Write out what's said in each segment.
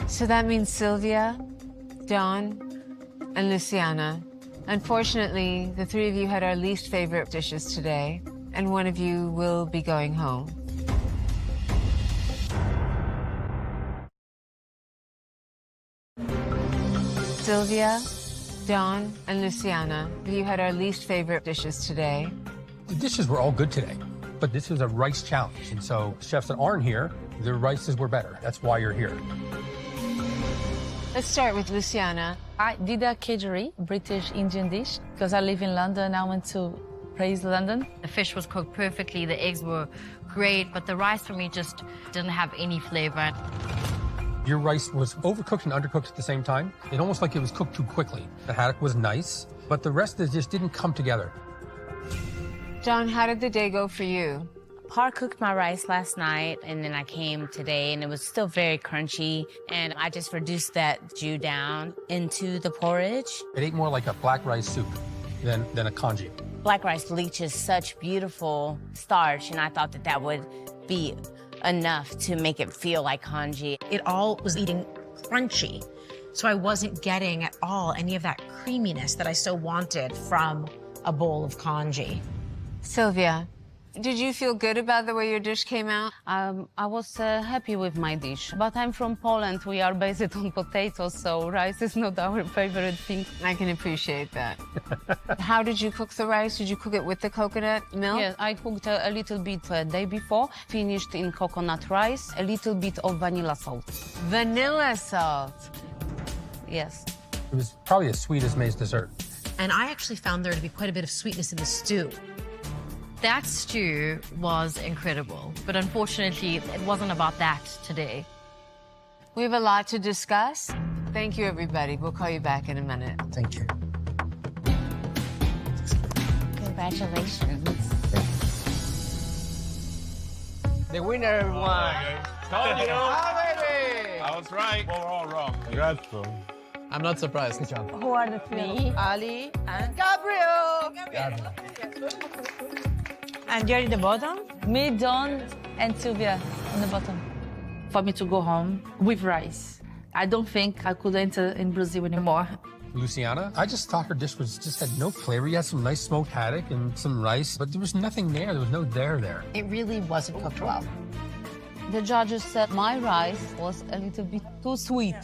So that means Sylvia, Dawn, and Luciana. Unfortunately, the three of you had our least favorite dishes today, and one of you will be going home. Sylvia, Dawn, and Luciana, you had our least favorite dishes today. The dishes were all good today, but this is a rice challenge, and so chefs that aren't here, their rices were better. That's why you're here. Let's start with Luciana. I did a kedgeree, British Indian dish, because I live in London. I want to praise London. The fish was cooked perfectly, the eggs were great, but the rice for me just didn't have any flavor. Your rice was overcooked and undercooked at the same time. It almost like it was cooked too quickly. The haddock was nice, but the rest of it just didn't come together. Dawn, how did the day go for you? Pa cooked my rice last night, and then I came today, and it was still very crunchy, and I just reduced that jus down into the porridge. It ate more like a black rice soup than a congee. Black rice leaches such beautiful starch, and I thought that that would be enough to make it feel like congee. It all was eating crunchy, so I wasn't getting at all any of that creaminess that I so wanted from a bowl of congee. Sylvia, did you feel good about the way your dish came out? I was happy with my dish, but I'm from Poland. We are based on potatoes, so rice is not our favorite thing. I can appreciate that. How did you cook the rice? Did you cook it with the coconut milk? Yes, I cooked a little bit day before, finished in coconut rice, a little bit of vanilla salt. Vanilla salt. Yes. It was probably as sweet as May's dessert. And I actually found there to be quite a bit of sweetness in the stew. That stew was incredible, but unfortunately, it wasn't about that today. We have a lot to discuss. Thank you, everybody. We'll call you back in a minute. Thank you. Congratulations. The winner, everyone. Told you. Baby. I was right. Well, we're all wrong. Congrats, bro. I'm not surprised. Good job. Who are the three? Ali and Gabriel. And you're at the bottom? Me, Dawn, and Sylvia on the bottom. For me to go home with rice. I don't think I could enter in Brazil anymore. Luciana, I just thought her dish just had no flavor. You had some nice smoked haddock and some rice, but there was nothing there. There was no there. It really wasn't cooked well. The judges said my rice was a little bit too sweet.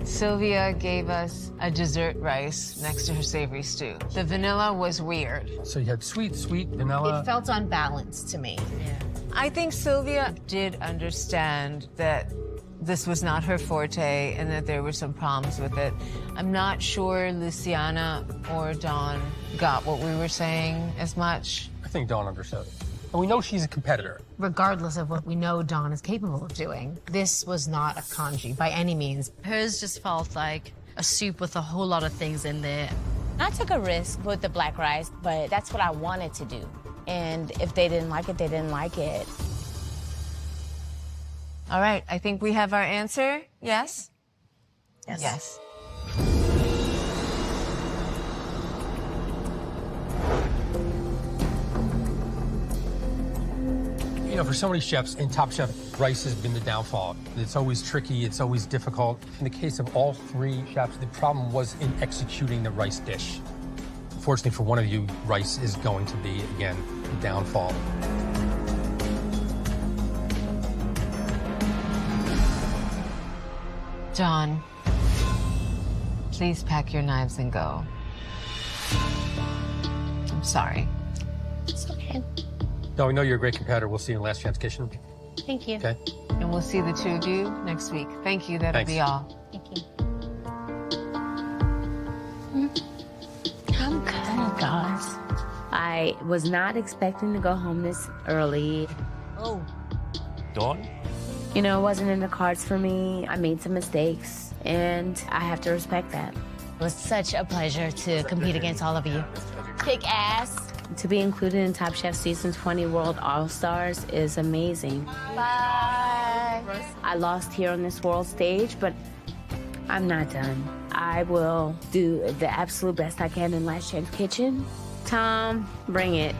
Sylvia gave us a dessert rice next to her savory stew. The vanilla was weird. So you had sweet vanilla. It felt unbalanced to me. Yeah. I think Sylvia did understand that this was not her forte and that there were some problems with it. I'm not sure Luciana or Dawn got what we were saying as much. I think Dawn understood. And we know she's a competitor. Regardless of what we know Dawn is capable of doing, this was not a congee by any means. Hers just felt like a soup with a whole lot of things in there. I took a risk with the black rice, but that's what I wanted to do. And if they didn't like it, they didn't like it. All right, I think we have our answer. Yes? Yes. Yes. You know, for so many chefs, in Top Chef, rice has been the downfall. It's always tricky, it's always difficult. In the case of all three chefs, the problem was in executing the rice dish. Fortunately for one of you, rice is going to be, again, the downfall. Dawn, please pack your knives and go. I'm sorry. It's okay. No, we know you're a great competitor. We'll see you in Last Chance Kitchen. Thank you. Okay? And we'll see the two of you next week. Thank you. That'll Thanks. be all. Thank you. I'm good, guys. I was not expecting to go home this early. Oh. Dawn? You know, it wasn't in the cards for me. I made some mistakes, and I have to respect that. It was such a pleasure to compete against all of you. Kick ass. To be included in Top Chef Season 20 World All-Stars is amazing. Bye. I lost here on this world stage, but I'm not done. I will do the absolute best I can in Last Chance Kitchen. Tom, bring it.